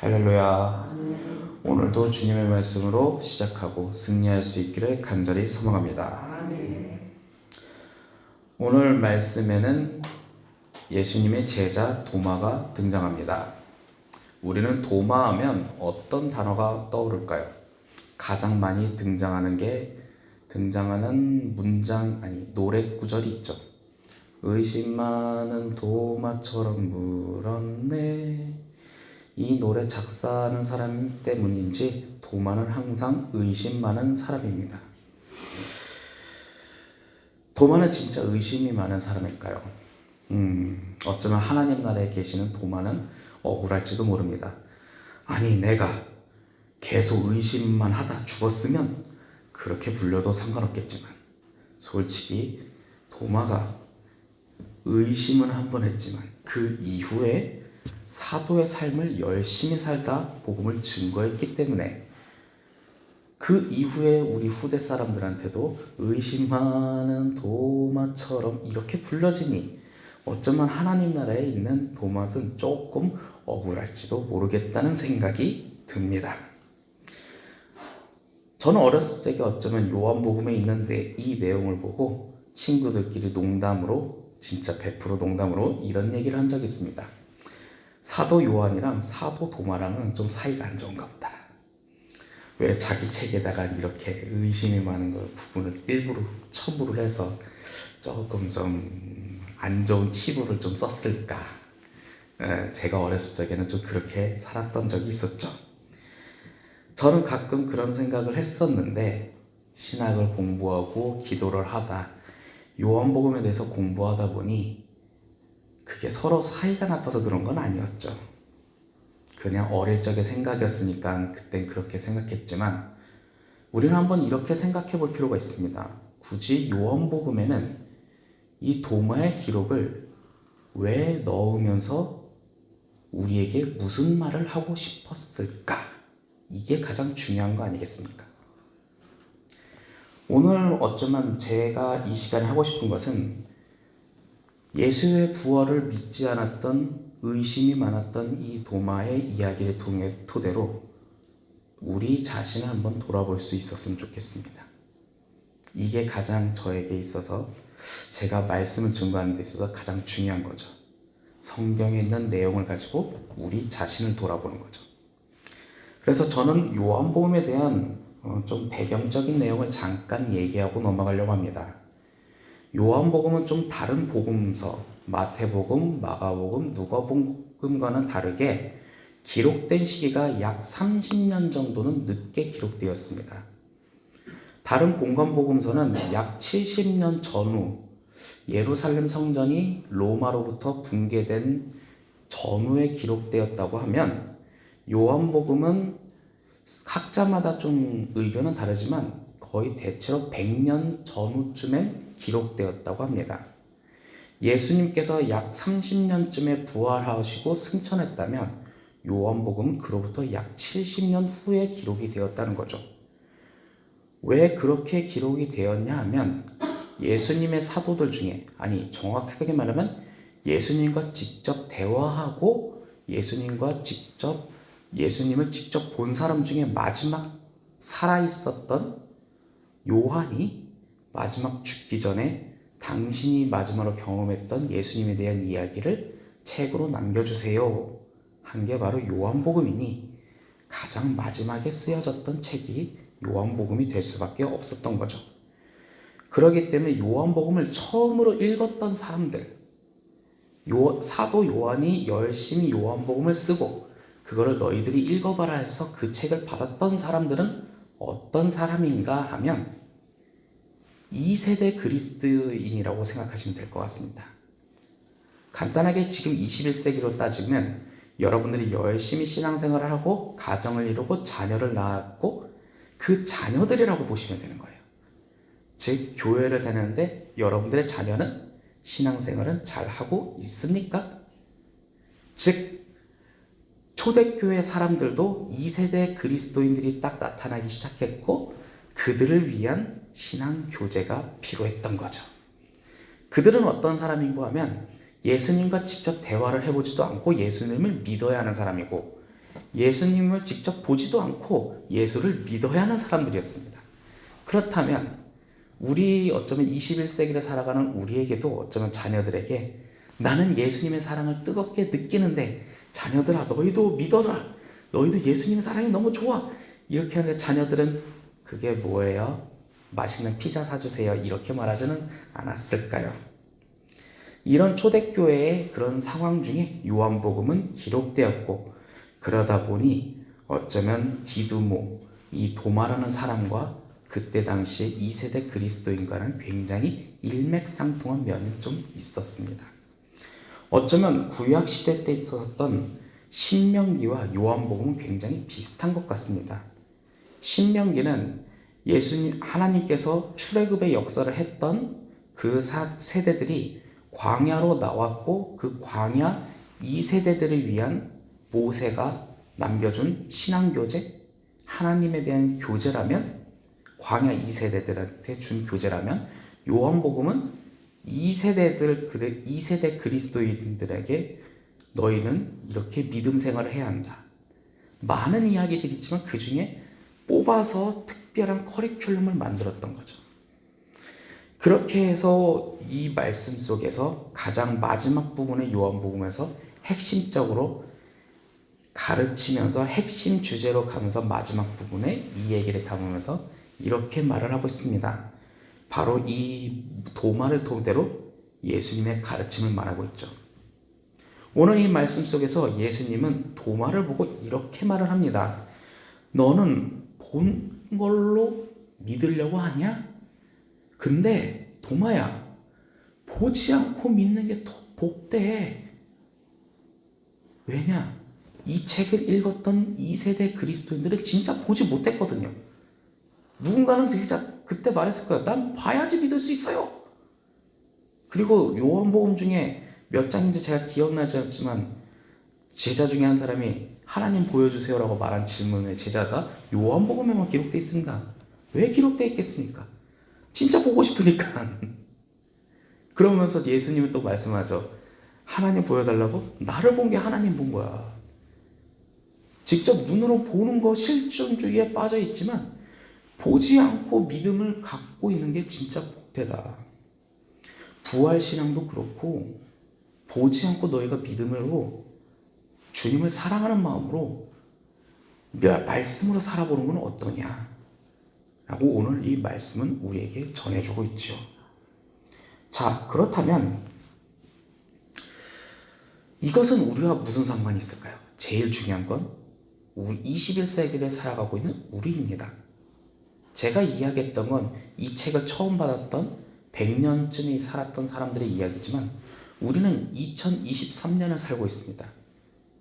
할렐루야. 오늘도 주님의 말씀으로 시작하고 승리할 수 있기를 간절히 소망합니다. 오늘 말씀에는 예수님의 제자 도마가 등장합니다. 우리는 도마하면 어떤 단어가 떠오를까요? 가장 많이 등장하는 노래 구절이 있죠. 의심 많은 도마처럼 물었네. 이 노래 작사하는 사람 때문인지 도마는 항상 의심 많은 사람입니다. 도마는 진짜 의심이 많은 사람일까요? 어쩌면 하나님 나라에 계시는 도마는 억울할지도 모릅니다. 아니, 내가 계속 의심만 하다 죽었으면 그렇게 불려도 상관없겠지만, 솔직히 도마가 의심은 한 번 했지만 그 이후에 사도의 삶을 열심히 살다 복음을 증거했기 때문에 그 이후에 우리 후대 사람들한테도 의심 많은 도마처럼 이렇게 불러지니 어쩌면 하나님 나라에 있는 도마는 조금 억울할지도 모르겠다는 생각이 듭니다. 저는 어렸을 적에 어쩌면 요한복음에 있는데 이 내용을 보고 친구들끼리 농담으로, 진짜 100% 농담으로 이런 얘기를 한 적이 있습니다. 사도 요한이랑 사도 도마랑은 좀 사이가 안 좋은가 보다. 왜 자기 책에다가 이렇게 의심이 많은 부분을 일부러 첨부를 해서 조금 좀 안 좋은 치부를 좀 썼을까. 제가 어렸을 적에는 좀 그렇게 살았던 적이 있었죠. 저는 가끔 그런 생각을 했었는데, 신학을 공부하고 기도를 하다 요한복음에 대해서 공부하다 보니 그게 서로 사이가 나빠서 그런 건 아니었죠. 그냥 어릴 적의 생각이었으니까 그땐 그렇게 생각했지만, 우리는 한번 이렇게 생각해 볼 필요가 있습니다. 굳이 요한복음에는 이 도마의 기록을 왜 넣으면서 우리에게 무슨 말을 하고 싶었을까? 이게 가장 중요한 거 아니겠습니까? 오늘 어쩌면 제가 이 시간에 하고 싶은 것은 예수의 부활을 믿지 않았던, 의심이 많았던 이 도마의 이야기를 토대로 우리 자신을 한번 돌아볼 수 있었으면 좋겠습니다. 이게 가장 저에게 있어서, 제가 말씀을 증거하는 데 있어서 가장 중요한 거죠. 성경에 있는 내용을 가지고 우리 자신을 돌아보는 거죠. 그래서 저는 요한복음에 대한 좀 배경적인 내용을 잠깐 얘기하고 넘어가려고 합니다. 요한복음은 좀 다른 복음서, 마태복음, 마가복음, 누가복음과는 다르게 기록된 시기가 약 30년 정도는 늦게 기록되었습니다. 다른 공관복음서는 약 70년 전후, 예루살렘 성전이 로마로부터 붕괴된 전후에 기록되었다고 하면, 요한복음은 학자마다 좀 의견은 다르지만 거의 대체로 100년 전후쯤에 기록되었다고 합니다. 예수님께서 약 30년쯤에 부활하시고 승천했다면 요한복음은 그로부터 약 70년 후에 기록이 되었다는 거죠. 왜 그렇게 기록이 되었냐 하면, 예수님의 사도들 중에, 정확하게 말하면 예수님과 직접 대화하고 예수님을 직접 본 사람 중에 마지막 살아있었던 요한이 마지막 죽기 전에 당신이 마지막으로 경험했던 예수님에 대한 이야기를 책으로 남겨주세요 한 게 바로 요한복음이니, 가장 마지막에 쓰여졌던 책이 요한복음이 될 수밖에 없었던 거죠. 그렇기 때문에 요한복음을 처음으로 읽었던 사람들, 사도 요한이 열심히 요한복음을 쓰고 그거를 너희들이 읽어봐라 해서 그 책을 받았던 사람들은 어떤 사람인가 하면 2세대 그리스도인이라고 생각하시면 될 것 같습니다. 간단하게 지금 21세기로 따지면 여러분들이 열심히 신앙생활을 하고 가정을 이루고 자녀를 낳았고 그 자녀들이라고 보시면 되는 거예요. 즉, 교회를 다니는데 여러분들의 자녀는 신앙생활은 잘하고 있습니까? 즉, 초대교회 사람들도 2세대 그리스도인들이 딱 나타나기 시작했고 그들을 위한 신앙교제가 필요했던 거죠. 그들은 어떤 사람인가 하면 예수님과 직접 대화를 해보지도 않고 예수님을 믿어야 하는 사람이고, 예수님을 직접 보지도 않고 예수를 믿어야 하는 사람들이었습니다. 그렇다면 우리 어쩌면 21세기를 살아가는 우리에게도 어쩌면 자녀들에게 나는 예수님의 사랑을 뜨겁게 느끼는데 자녀들아 너희도 믿어라. 너희도 예수님의 사랑이 너무 좋아. 이렇게 하는데 자녀들은 그게 뭐예요? 맛있는 피자 사주세요. 이렇게 말하지는 않았을까요? 이런 초대교회의 그런 상황 중에 요한복음은 기록되었고 그러다 보니 어쩌면 디두모, 이 도마라는 사람과 그때 당시에 2세대 그리스도인과는 굉장히 일맥상통한 면이 좀 있었습니다. 어쩌면 구약시대 때 있었던 신명기와 요한복음은 굉장히 비슷한 것 같습니다. 신명기는 예수님, 하나님께서 출애굽의 역사를 했던 그 세대들이 광야로 나왔고 그 광야 2세대들을 위한 모세가 남겨준 신앙교제, 하나님에 대한 교제라면 광야 2세대들한테 준 교제라면 요한복음은 2세대 그리스도인들에게 너희는 이렇게 믿음 생활을 해야 한다. 많은 이야기들이 있지만 그 중에 뽑아서 특별한 커리큘럼을 만들었던 거죠. 그렇게 해서 이 말씀 속에서 가장 마지막 부분의 요한복음에서 핵심적으로 가르치면서 핵심 주제로 가면서 마지막 부분에 이 얘기를 담으면서 이렇게 말을 하고 있습니다. 바로 이 도마를 토대로 예수님의 가르침을 말하고 있죠. 오늘 이 말씀 속에서 예수님은 도마를 보고 이렇게 말을 합니다. 너는 본 걸로 믿으려고 하냐? 근데 도마야, 보지 않고 믿는 게 더 복돼. 왜냐? 이 책을 읽었던 2세대 그리스도인들은 진짜 보지 못했거든요. 누군가는 진짜 그때 말했을 거예요. 난 봐야지 믿을 수 있어요. 그리고 요한복음 중에 몇 장인지 제가 기억나지 않지만 제자 중에 한 사람이 하나님 보여주세요라고 말한 질문에 제자가 요한복음에만 기록되어 있습니다. 왜 기록되어 있겠습니까? 진짜 보고 싶으니까. 그러면서 예수님은 또 말씀하죠. 하나님 보여달라고? 나를 본 게 하나님 본 거야. 직접 눈으로 보는 거 실존주의에 빠져 있지만 보지 않고 믿음을 갖고 있는 게 진짜 복되다. 부활신앙도 그렇고 보지 않고 너희가 믿음으로 주님을 사랑하는 마음으로 말씀으로 살아보는 건 어떠냐 라고 오늘 이 말씀은 우리에게 전해주고 있죠. 자, 그렇다면 이것은 우리와 무슨 상관이 있을까요? 제일 중요한 건 21세기를 살아가고 있는 우리입니다. 제가 이야기했던 건 이 책을 처음 받았던 100년쯤에 살았던 사람들의 이야기지만 우리는 2023년을 살고 있습니다.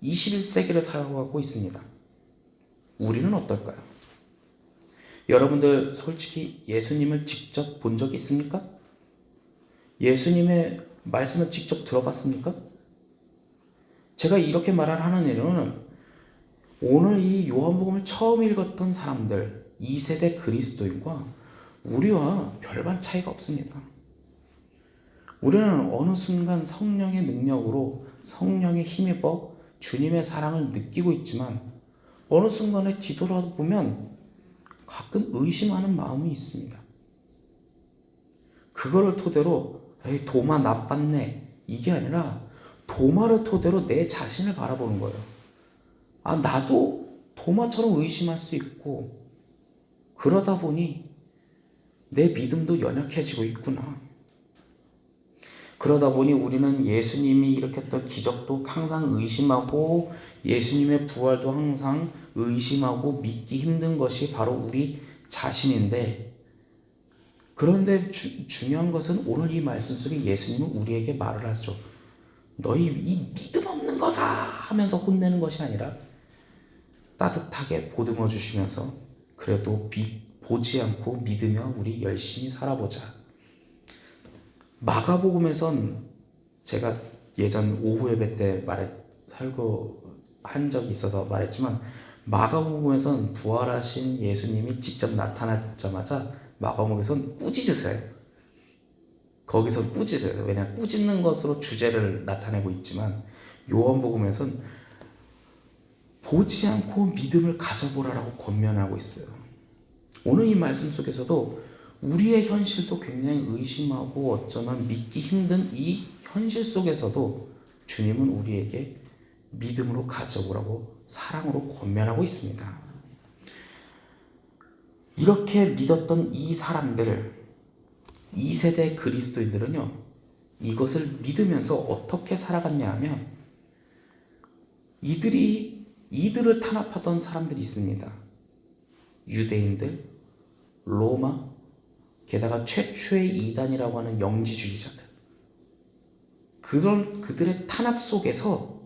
21세기를 살아가고 있습니다. 우리는 어떨까요? 여러분들 솔직히 예수님을 직접 본 적이 있습니까? 예수님의 말씀을 직접 들어봤습니까? 제가 이렇게 말을 하는 이유는 오늘 이 요한복음을 처음 읽었던 사람들 2세대 그리스도인과 우리와 별반 차이가 없습니다. 우리는 어느 순간 성령의 능력으로 성령에 힘입어 주님의 사랑을 느끼고 있지만 어느 순간에 뒤돌아보면 가끔 의심하는 마음이 있습니다. 그거를 토대로 에이, 도마 나빴네 이게 아니라 도마를 토대로 내 자신을 바라보는 거예요. 아, 나도 도마처럼 의심할 수 있고 그러다 보니 내 믿음도 연약해지고 있구나. 그러다 보니 우리는 예수님이 일으켰던 기적도 항상 의심하고 예수님의 부활도 항상 의심하고 믿기 힘든 것이 바로 우리 자신인데 그런데 중요한 것은 오늘 이 말씀 속에 예수님은 우리에게 말을 하죠. 너희 이 믿음 없는 것아 하면서 혼내는 것이 아니라 따뜻하게 보듬어 주시면서 그래도 보지 않고 믿으며 우리 열심히 살아보자. 마가복음에선 제가 예전 오후 예배 때 설교 한 적이 있어서 말했지만 마가복음에선 부활하신 예수님이 직접 나타나자마자 마가복음에선 꾸짖으세요. 거기서 꾸짖어요. 왜냐하면 꾸짖는 것으로 주제를 나타내고 있지만 요한복음에선 보지 않고 믿음을 가져보라라고 권면하고 있어요. 오늘 이 말씀 속에서도 우리의 현실도 굉장히 의심하고 어쩌면 믿기 힘든 이 현실 속에서도 주님은 우리에게 믿음으로 가져보라고 사랑으로 권면하고 있습니다. 이렇게 믿었던 이 사람들, 이 세대 그리스도인들은요, 이것을 믿으면서 어떻게 살아갔냐 하면 이들을 탄압하던 사람들이 있습니다. 유대인들, 로마, 게다가 최초의 이단이라고 하는 영지주의자들. 그들의 탄압 속에서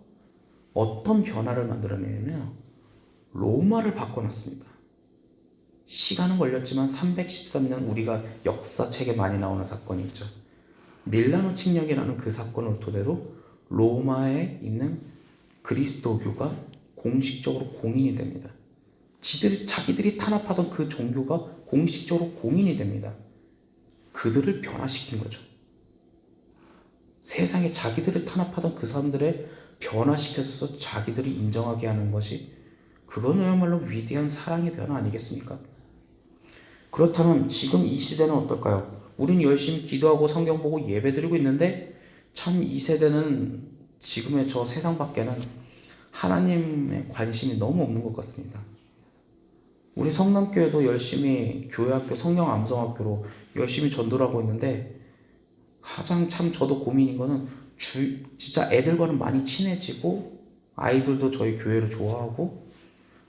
어떤 변화를 만들어내냐면 로마를 바꿔놨습니다. 시간은 걸렸지만 313년 우리가 역사책에 많이 나오는 사건이 있죠. 밀라노 칙령이라는 그 사건을 토대로 로마에 있는 그리스도교가 공식적으로 공인이 됩니다. 자기들이 탄압하던 그 종교가 공식적으로 공인이 됩니다. 그들을 변화시킨 거죠. 세상에 자기들을 탄압하던 그 사람들을 변화시켜서 자기들을 인정하게 하는 것이 그거야말로 위대한 사랑의 변화 아니겠습니까? 그렇다면 지금 이 시대는 어떨까요? 우린 열심히 기도하고 성경 보고 예배드리고 있는데 참 이 세대는 지금의 저 세상 밖에는 하나님의 관심이 너무 없는 것 같습니다. 우리 성남교회도 열심히 교회학교 성령 암송학교로 열심히 전도를 하고 있는데 가장 참 저도 고민인 거는 진짜 애들과는 많이 친해지고 아이들도 저희 교회를 좋아하고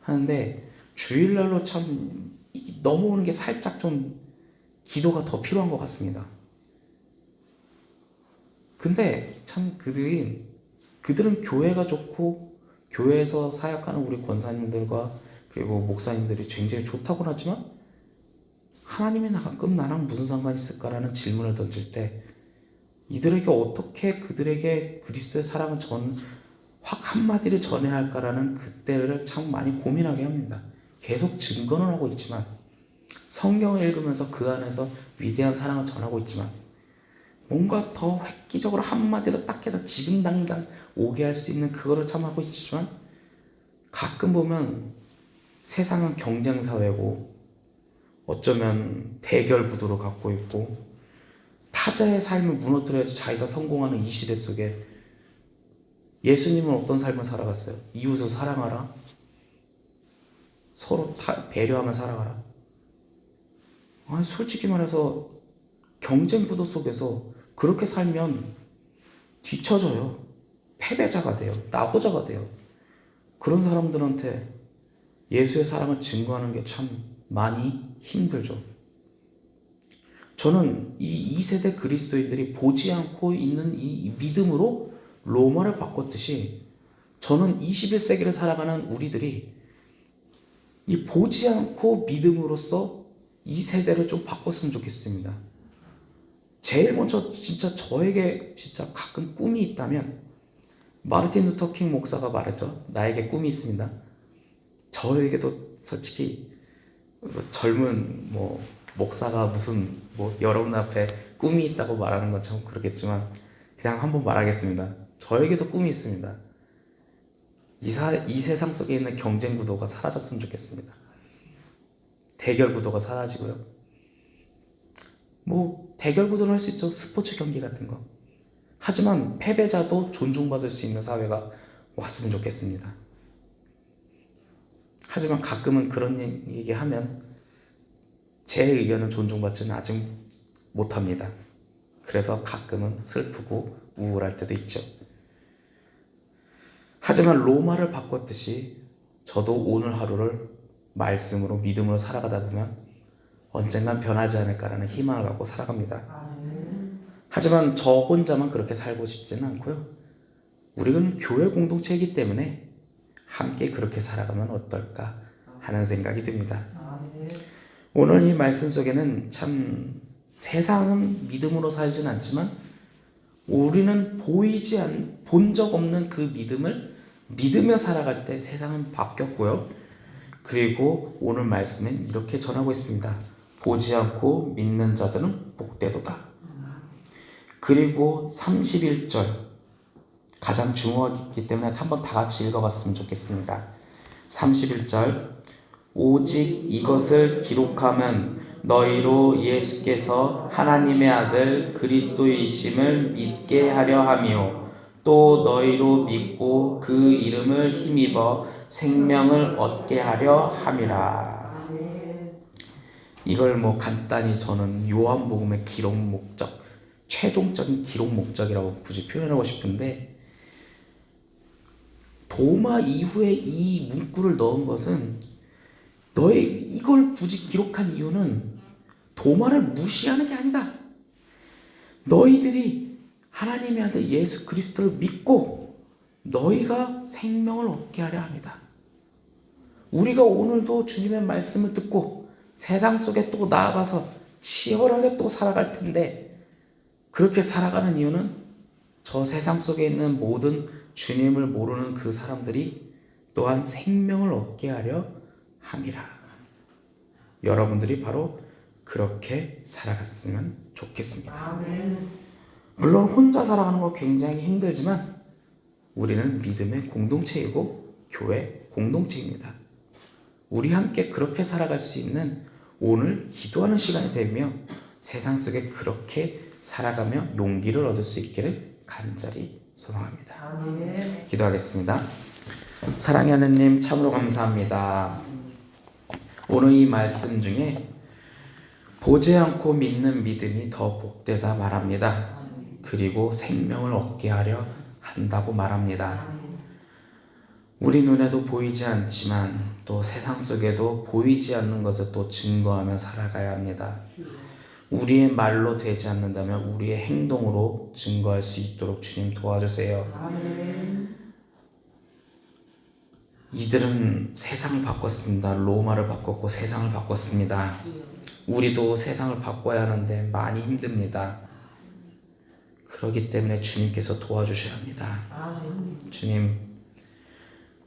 하는데 주일날로 참 넘어오는 게 살짝 좀 기도가 더 필요한 것 같습니다. 근데 참 그들은 교회가 좋고 교회에서 사역하는 우리 권사님들과 그리고 목사님들이 굉장히 좋다고는 하지만 하나님이 가끔 나랑 무슨 상관이 있을까라는 질문을 던질 때 이들에게 어떻게 그들에게 그리스도의 사랑을 확 한마디를 전해야 할까라는 그때를 참 많이 고민하게 합니다. 계속 증거는 하고 있지만 성경을 읽으면서 그 안에서 위대한 사랑을 전하고 있지만 뭔가 더 획기적으로 한마디로 딱 해서 지금 당장 오게 할 수 있는 그거를 참 하고 있지만 가끔 보면 세상은 경쟁사회고 어쩌면 대결 구도를 갖고 있고 타자의 삶을 무너뜨려야지 자기가 성공하는 이 시대 속에 예수님은 어떤 삶을 살아갔어요? 이웃을 사랑하라. 서로 배려하며 살아가라. 아니, 솔직히 말해서 경쟁 구도 속에서 그렇게 살면 뒤처져요. 패배자가 돼요. 나고자가 돼요. 그런 사람들한테 예수의 사랑을 증거하는 게 참 많이 힘들죠. 저는 이 2세대 그리스도인들이 보지 않고 있는 이 믿음으로 로마를 바꿨듯이 저는 21세기를 살아가는 우리들이 이 보지 않고 믿음으로써 이 세대를 좀 바꿨으면 좋겠습니다. 제일 먼저 진짜 저에게 진짜 가끔 꿈이 있다면 마르틴 루터 킹 목사가 말했죠. 나에게 꿈이 있습니다. 저에게도 솔직히 젊은 목사가 무슨 여러분 앞에 꿈이 있다고 말하는 건 참 그렇겠지만 그냥 한번 말하겠습니다. 저에게도 꿈이 있습니다. 이 세상 속에 있는 경쟁 구도가 사라졌으면 좋겠습니다. 대결 구도가 사라지고요. 대결 구도는 할 수 있죠. 스포츠 경기 같은 거. 하지만 패배자도 존중받을 수 있는 사회가 왔으면 좋겠습니다. 하지만 가끔은 그런 얘기하면 제 의견은 존중받지는 아직 못합니다. 그래서 가끔은 슬프고 우울할 때도 있죠. 하지만 로마를 바꿨듯이 저도 오늘 하루를 말씀으로 믿음으로 살아가다 보면 언젠간 변하지 않을까라는 희망을 갖고 살아갑니다. 하지만 저 혼자만 그렇게 살고 싶지는 않고요. 우리는 교회 공동체이기 때문에 함께 그렇게 살아가면 어떨까 하는 생각이 듭니다. 오늘 이 말씀 속에는 참 세상은 믿음으로 살진 않지만 우리는 본 적 없는 그 믿음을 믿으며 살아갈 때 세상은 바뀌었고요. 그리고 오늘 말씀은 이렇게 전하고 있습니다. 보지 않고 믿는 자들은 복되도다. 그리고 31절 가장 중요하기 때문에 한번 다 같이 읽어봤으면 좋겠습니다. 31절 오직 이것을 기록하면 너희로 예수께서 하나님의 아들 그리스도이심을 믿게 하려 함이요 또 너희로 믿고 그 이름을 힘입어 생명을 얻게 하려 함이라. 이걸 간단히 저는 요한복음의 기록 목적, 최종적인 기록 목적이라고 굳이 표현하고 싶은데, 도마 이후에 이 문구를 넣은 것은 이걸 굳이 기록한 이유는 도마를 무시하는 게 아니다. 너희들이 하나님의 아들 예수 그리스도를 믿고 너희가 생명을 얻게 하려 합니다. 우리가 오늘도 주님의 말씀을 듣고 세상 속에 또 나아가서 치열하게 또 살아갈 텐데, 그렇게 살아가는 이유는 저 세상 속에 있는 모든 주님을 모르는 그 사람들이 또한 생명을 얻게 하려 함이라. 여러분들이 바로 그렇게 살아갔으면 좋겠습니다. 아멘. 물론 혼자 살아가는 거 굉장히 힘들지만 우리는 믿음의 공동체이고 교회 공동체입니다. 우리 함께 그렇게 살아갈 수 있는 오늘 기도하는 시간이 되며 세상 속에 그렇게 살아가며 용기를 얻을 수 있기를 간절히 소망합니다. 아멘. 기도하겠습니다. 사랑의 하나님 참으로 감사합니다. 오늘 이 말씀 중에 보지 않고 믿는 믿음이 더 복되다 말합니다. 그리고 생명을 얻게 하려 한다고 말합니다. 우리 눈에도 보이지 않지만 또 세상 속에도 보이지 않는 것을 또 증거하며 살아가야 합니다. 우리의 말로 되지 않는다면 우리의 행동으로 증거할 수 있도록 주님 도와주세요. 아멘. 이들은 세상을 바꿨습니다. 로마를 바꿨고 세상을 바꿨습니다. 우리도 세상을 바꿔야 하는데 많이 힘듭니다. 그렇기 때문에 주님께서 도와주셔야 합니다. 아멘. 주님,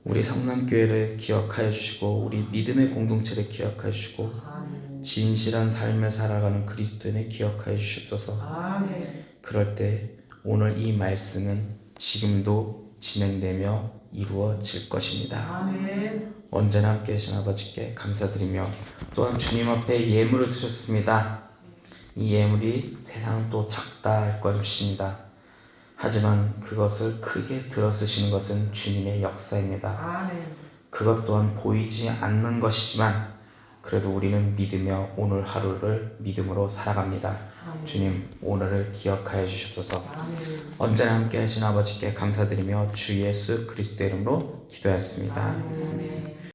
우리 성남교회를 기억하여 주시고 우리 믿음의 공동체를 기억하여 주시고 아멘. 진실한 삶을 살아가는 그리스도인을 기억하여 주시옵소서. 아멘. 그럴 때 오늘 이 말씀은 지금도 진행되며 이루어질 것입니다. 아멘. 언제나 함께 하신 아버지께 감사드리며 또한 주님 앞에 예물을 드렸습니다. 이 예물이 세상은 또 작다 할 것입니다. 하지만 그것을 크게 들어쓰시는 것은 주님의 역사입니다. 아멘. 그것 또한 보이지 않는 것이지만 그래도 우리는 믿으며 오늘 하루를 믿음으로 살아갑니다. 아멘. 주님, 오늘을 기억하여 주시옵소서. 아멘. 언제나 함께 하신 아버지께 감사드리며 주 예수 그리스도의 이름으로 기도했습니다. 아멘.